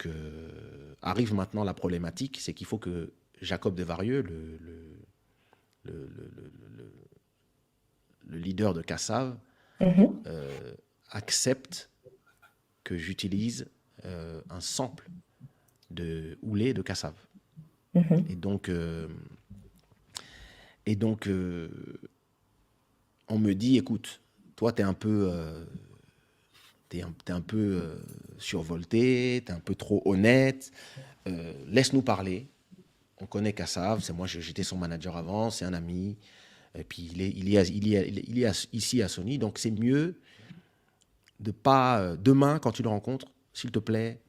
donc, arrive maintenant la problématique, c'est qu'il faut que Jacob Devarieux, le, le- le- le- le leader de Kassav, Mhm. accepte que j'utilise un sample de Oulé de Kassav. Mhm. Et donc, on me dit, écoute, toi, t'es un peu survolté, t'es un peu trop honnête, laisse-nous parler. On connaît Kassav, c'est moi, j'étais son manager avant, c'est un ami. Et puis ici à Sony, donc c'est mieux de pas demain quand tu le rencontres, s'il te plaît,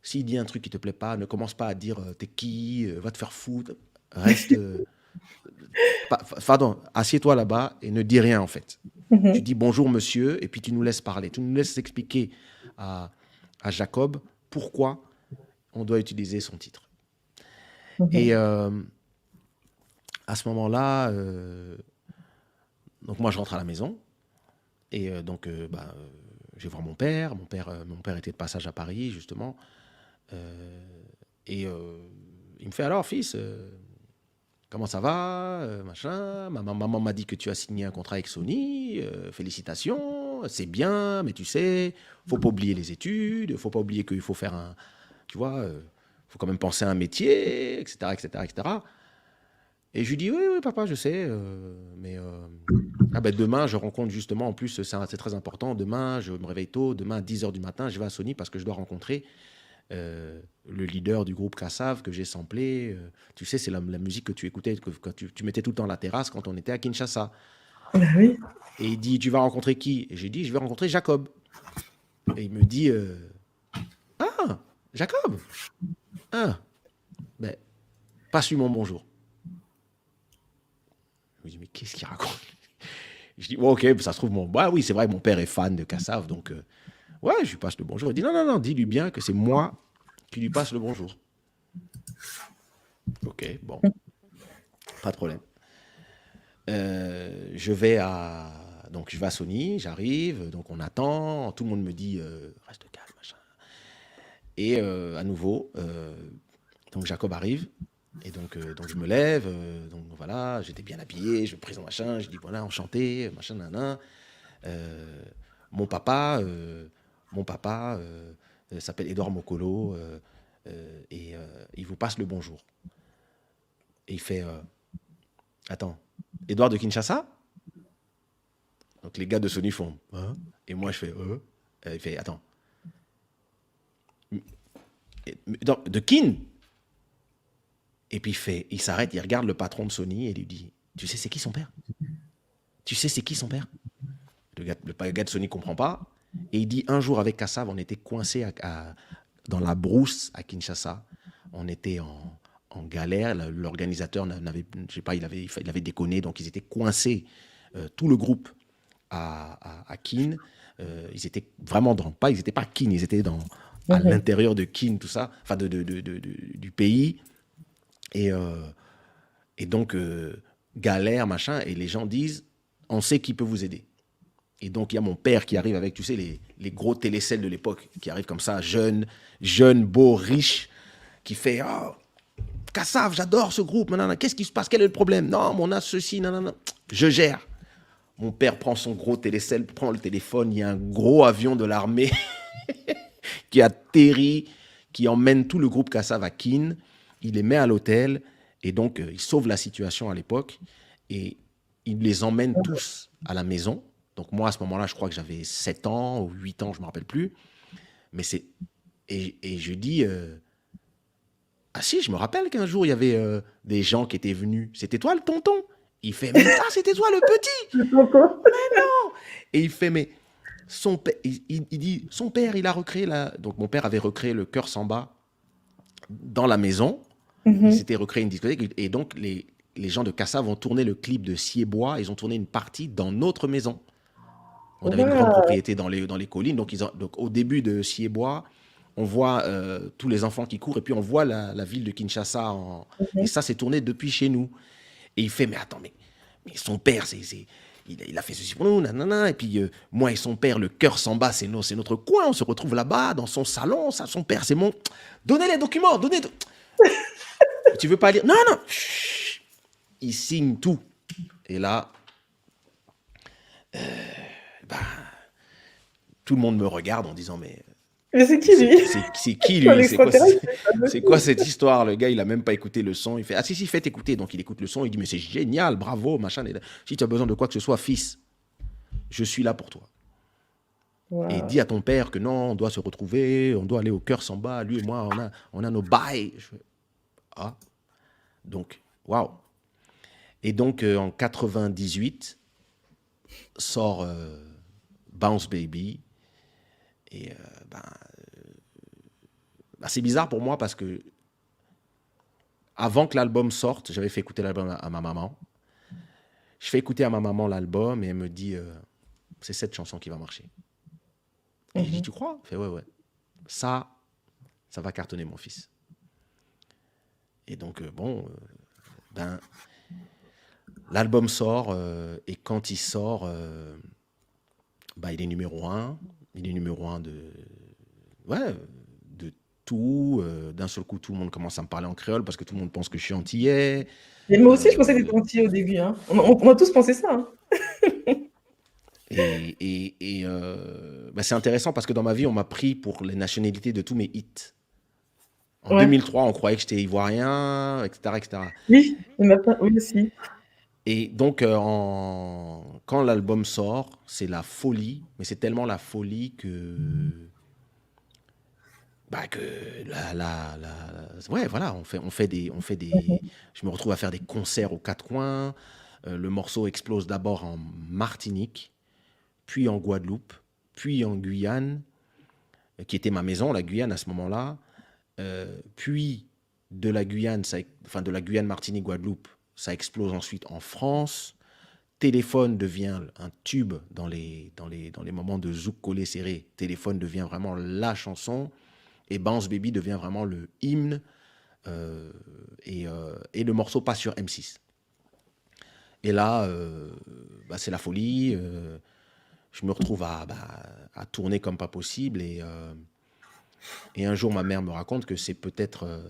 s'il dit un truc qui te plaît pas, ne commence pas à dire t'es qui, va te faire foutre, reste, pardon, assieds-toi là-bas et ne dis rien en fait. Tu Mhm. dis bonjour monsieur et puis tu nous laisses parler, tu nous laisses expliquer à, à Jacob pourquoi on doit utiliser son titre. Et Mhm. à ce moment-là, donc moi je rentre à la maison et je vais voir mon père. Mon père était de passage à Paris justement. Et il me fait alors, fils, comment ça va machin. Maman m'a dit que tu as signé un contrat avec Sony. Félicitations, c'est bien, mais tu sais, faut pas oublier les études, faut pas oublier qu'il faut faire un, tu vois, faut quand même penser à un métier, etc., etc., etc. Et je lui dis, oui, oui, papa, je sais, mais ah ben demain, je rencontre justement, en plus, c'est très important. Demain, je me réveille tôt. Demain, à 10 heures du matin, je vais à Sony parce que je dois rencontrer le leader du groupe Kassav que j'ai samplé. Tu sais, c'est la musique que tu écoutais, que tu mettais tout le temps à la terrasse quand on était à Kinshasa. Bah oui. Et il dit, tu vas rencontrer qui? Et j'ai dit, je vais rencontrer Jacob. Et il me dit, ah, Jacob? Ah, ben, passe-lui mon bonjour. Je me dis, mais qu'est-ce qu'il raconte? Je dis, ouais, ok, ça se trouve, bah oui, c'est vrai, mon père est fan de Kassav, donc, ouais, je lui passe le bonjour. Il dit, non, non, non, dis-lui bien que c'est moi qui lui passe le bonjour. Ok, bon, pas de problème. Je vais à donc je vais à Sony, j'arrive, donc on attend, tout le monde me dit reste calme, machin. Et à nouveau, donc Jacob arrive, et donc je me lève, donc voilà, j'étais bien habillé, je me présente machin, je dis voilà, enchanté, machin, nanan. Euh, mon papa, euh, mon papa s'appelle Edouard Mokolo, et il vous passe le bonjour. Et il fait attends, Edouard de Kinshasa? Donc les gars de Sony font hein? Et moi je fais il fait attends. De Kin. Et puis il s'arrête, il regarde le patron de Sony et lui dit tu sais c'est qui son père? Tu sais c'est qui son père? Le gars de Sony comprend pas. Et il dit un jour avec Kassav, on était coincé dans la brousse à Kinshasa. On était en galère. L'organisateur n'avait, je sais pas, il avait déconné, donc ils étaient coincés, tout le groupe à Keene. Ils étaient vraiment pas, ils n'étaient pas à Keene, ils étaient à Mhm. l'intérieur de Keene, tout ça, enfin du pays. Et, et donc, galère, machin, et les gens disent, on sait qui peut vous aider. Et donc, il y a mon père qui arrive avec, tu sais, les gros télécelles de l'époque, qui arrive comme ça, jeune, beau, riche, qui fait, oh, Kassav, j'adore ce groupe, nanana, qu'est-ce qui se passe, quel est le problème? Non, mais on a ceci, nanana, je gère. Mon père prend son gros télécell, prend le téléphone, il y a un gros avion de l'armée qui atterrit, qui emmène tout le groupe Kassav à Keene. Il les met à l'hôtel et donc il sauve la situation à l'époque et il les emmène tous à la maison. Donc moi à ce moment-là, je crois que j'avais 7 ans ou 8 ans, je ne me rappelle plus. Mais c'est et je dis ah si, je me rappelle qu'un jour il y avait des gens qui étaient venus. C'était toi le tonton? Il fait mais ça c'était toi le petit? Pourquoi? Mais non. Et il fait mais son père, il dit, son père, il a recréé la. Donc, mon père avait recréé le Cœur Samba dans la maison. Il Mhm. s'était recréé une discothèque. Et donc, les gens de Kassav vont tourner le clip de Siebois. Ils ont tourné une partie dans notre maison. On avait une grande Waouh. propriété dans les collines. Donc, au début de Siebois, on voit tous les enfants qui courent. Et puis, on voit la ville de Kinshasa. Et Mhm. ça, c'est tourné depuis chez nous. Et il fait, mais attends, mais son père, il a fait ceci pour nous, nanana. Et puis, moi et son père, le cœur s'en bat, c'est notre coin. On se retrouve là-bas, dans son salon. Ça, son père, c'est mon. Donnez les documents, donnez. Tu veux pas lire? Non, non. Chut. Il signe tout. Et là, bah, tout le monde me regarde en disant, mais c'est qui, lui? c'est qui Un lui? extraterrestre? C'est quoi cette histoire? Le gars, il a même pas écouté le son. Il fait, ah si, faites écouter. Donc il écoute le son. Il dit, mais c'est génial, bravo, machin. Si tu as besoin de quoi que ce soit, fils, je suis là pour toi. Et Waouh. dis à ton père que non, on doit se retrouver, on doit aller au cœur sans bas. Lui et moi, on a nos bails. Ah, donc, waouh. Et donc, en 98, sort Bounce Baby. Et c'est bizarre pour moi parce que avant que l'album sorte, j'avais fait écouter l'album à ma maman. Je fais écouter à ma maman l'album et elle me dit c'est cette chanson qui va marcher. Et je dis, tu crois? Elle fait, ouais. Ça va cartonner, mon fils. Et donc, l'album sort et quand il sort, il est numéro 1. Il est numéro 1 de tout. D'un seul coup, tout le monde commence à me parler en créole parce que tout le monde pense que je suis antillais. Mais moi aussi, je pensais que t'étais antillais au début. Hein. On a tous pensé ça. Hein. C'est intéressant parce que dans ma vie, on m'a pris pour les nationalités de tous mes hits. En Ouais. 2003, on croyait que j'étais ivoirien, etc., etc. Oui, il n'y en a pas. Oui, aussi. Et donc, quand l'album sort, c'est la folie, mais c'est tellement la folie que ouais, voilà, on fait des, je me retrouve à faire des concerts aux quatre coins. Le morceau explose d'abord en Martinique, puis en Guadeloupe, puis en Guyane, qui était ma maison, la Guyane à ce moment-là. Puis de la Guyane, de la Guyane, Martinique, Guadeloupe, ça explose ensuite en France. Téléphone devient un tube dans les moments de zouk collé serré. Téléphone devient vraiment la chanson. Et Bounce Baby devient vraiment le hymne. Et le morceau passe sur M6. Et là, c'est la folie. Je me retrouve à tourner comme pas possible. Et un jour, ma mère me raconte que c'est peut-être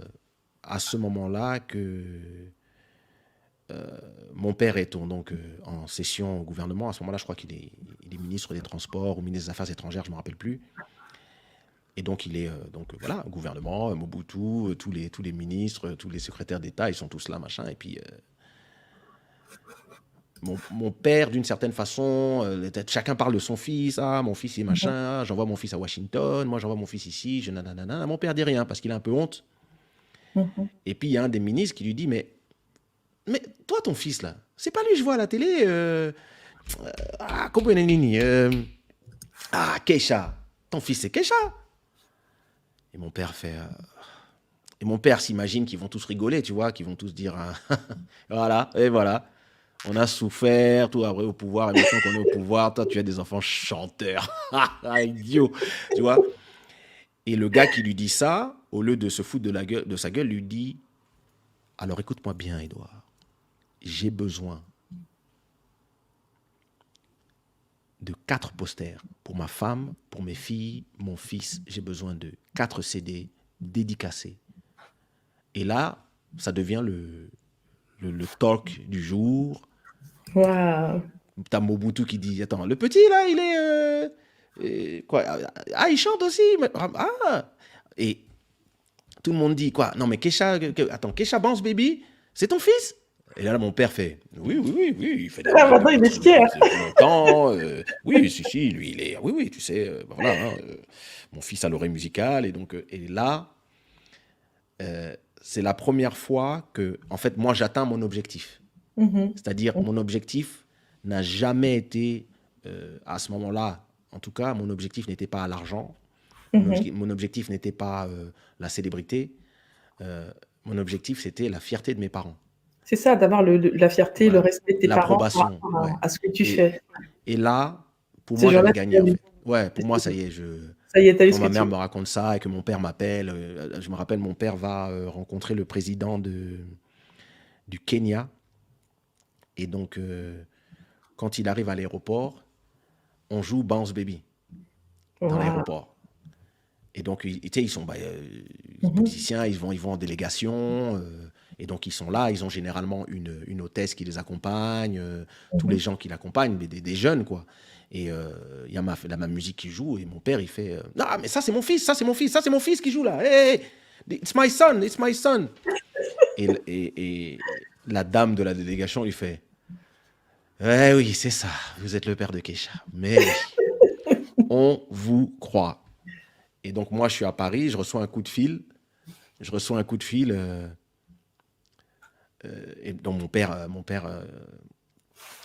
à ce moment-là que mon père est donc en session au gouvernement. À ce moment-là, je crois qu'il est ministre des Transports ou ministre des Affaires étrangères, je ne me rappelle plus. Et donc, il est au gouvernement, Mobutu, tous les ministres, tous les secrétaires d'État, ils sont tous là, machin. Et puis, mon père, d'une certaine façon, chacun parle de son fils. Ah, mon fils est machin, j'envoie mon fils à Washington, moi j'envoie mon fils ici, nanana. Mon père dit rien parce qu'il a un peu honte. Et puis, il y a un des ministres qui lui dit, mais toi, ton fils, là, c'est pas lui que je vois à la télé. Keisha. Ton fils, c'est Keisha. Et mon père fait... Et mon père s'imagine qu'ils vont tous rigoler, tu vois, qu'ils vont tous dire... voilà, et voilà. On a souffert, tout après au pouvoir, et maintenant qu'on est au pouvoir, toi, tu as des enfants chanteurs. Idiot, tu vois. Et le gars qui lui dit ça, au lieu de se foutre de sa gueule, lui dit, alors écoute-moi bien, Edouard. J'ai besoin de 4 posters pour ma femme, pour mes filles, mon fils. J'ai besoin de 4 CD dédicacés. Et là, ça devient le talk du jour. Waouh. T'as Mobutu qui dit, attends, le petit là, il est... quoi? Ah, il chante aussi. Ah. Et tout le monde dit, quoi? Non, mais Keisha, Keisha Bounce Baby, c'est ton fils? Et là, mon père fait, oui, il fait des Maintenant, il est fier. depuis longtemps. Oui, si, lui, il est... Oui, tu sais, voilà, mon fils a l'oreille musicale. Et donc, et là, c'est la première fois que, en fait, moi, j'atteins mon objectif. C'est-à-dire, mon objectif n'a jamais été, à ce moment-là, en tout cas, mon objectif n'était pas l'argent. Mon objectif n'était pas la célébrité. Mon objectif, c'était la fierté de mes parents. C'est ça, d'avoir la fierté, Voilà. le respect de tes parents par L'approbation. rapport à ce que tu Et, fais. et là, pour Ces moi, gens-là, j'avais tu gagné, l'as en eu. fait. Ouais, pour moi, ça y est. Ça y est, t'as eu Quand ce ma que mère tu me raconte ça et que mon père m'appelle, je me rappelle, mon père va rencontrer le président du Kenya. Et donc, quand il arrive à l'aéroport, on joue Bounce Baby dans Waouh. l'aéroport. Et donc, tu sais, ils sont Mhm, musiciens, ils vont en délégation. Et donc, ils sont là. Ils ont généralement une hôtesse qui les accompagne, tous les mhm. gens qui l'accompagnent, mais des jeunes, quoi. Et il y a ma musique qui joue. Et mon père, il fait non, mais ça, c'est mon fils, ça, c'est mon fils, ça, c'est mon fils qui joue là. Hey, hey, it's my son, it's my son. Et la dame de la délégation lui fait eh oui, c'est ça, vous êtes le père de Keisha. Mais oui, on vous croit. Et donc, moi, je suis à Paris, je reçois un coup de fil. Je reçois un coup de fil. Et donc, mon père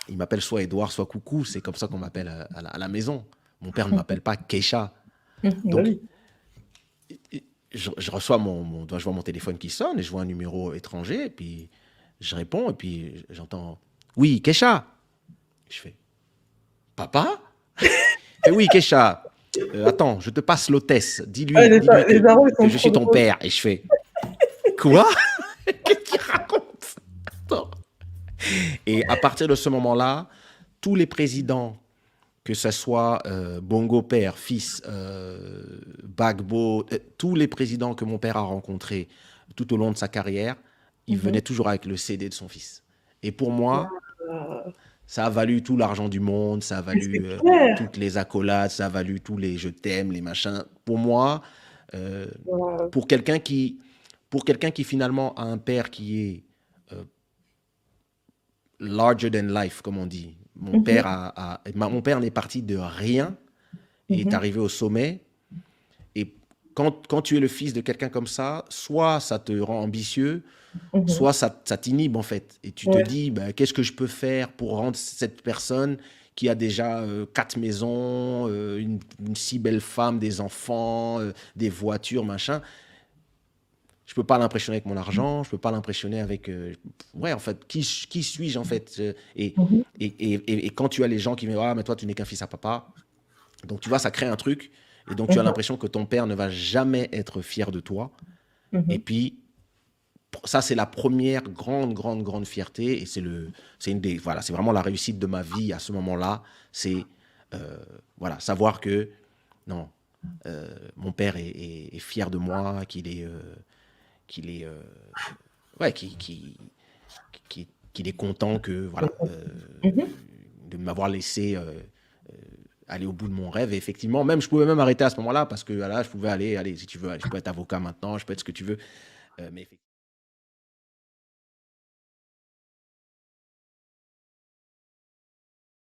il m'appelle soit Edouard, soit Coucou. C'est comme ça qu'on m'appelle à la maison. Mon père ne m'appelle pas Keisha. Bah Donc, oui. je reçois je vois mon téléphone qui sonne et je vois un numéro étranger. Et puis, je réponds et puis j'entends oui, Keisha. Je fais papa. Il fait oui, Keisha. Attends, je te passe l'hôtesse. Ouais, Dis-lui les darons, ils que sont je trop suis ton drôles. père. Et je fais quoi? Qu'est-ce qu'il raconte? Attends. Et à partir de ce moment-là, tous les présidents, que ce soit Bongo père, fils, Bagbo, tous les présidents que mon père a rencontrés tout au long de sa carrière, il venait Mhm. toujours avec le CD de son fils. Et pour moi, Waouh. ça a valu tout l'argent du monde, ça a Mais c'est valu clair. toutes les accolades, ça a valu tous les je t'aime, les machins. Pour moi, euh, Waouh. pour quelqu'un qui, pour quelqu'un qui finalement a un père qui est larger than life, comme on dit. Mhm, Mon père n'est parti de rien et est mhm, arrivé au sommet. Et quand tu es le fils de quelqu'un comme ça te rend ambitieux, mhm. soit ça t'inhibe en fait. Et tu te Ouais. dis, ben, qu'est-ce que je peux faire pour rendre cette personne qui a déjà 4 maisons, une si belle femme, des enfants, des voitures, machin. Je peux pas l'impressionner avec mon argent, je peux pas l'impressionner avec... ouais, en fait, qui suis-je en fait Mhm, et quand tu as les gens qui me disent, ah, mais toi, tu n'es qu'un fils à papa. Donc, tu vois, ça crée un truc. Et donc, tu as mhm, l'impression que ton père ne va jamais être fier de toi. Et mhm. puis, ça, c'est la première grande, grande, grande fierté. Et c'est une des, voilà, c'est vraiment la réussite de ma vie à ce moment-là. C'est, voilà, savoir que, non, mon père est fier de moi, qu'il est, ouais, qu'il est content que, voilà, Mhm. de m'avoir laissé aller au bout de mon rêve. Et effectivement, même, je pouvais même arrêter à ce moment-là parce que, voilà, je pouvais aller, si tu veux, je peux être avocat maintenant, je peux être ce que tu veux. Mais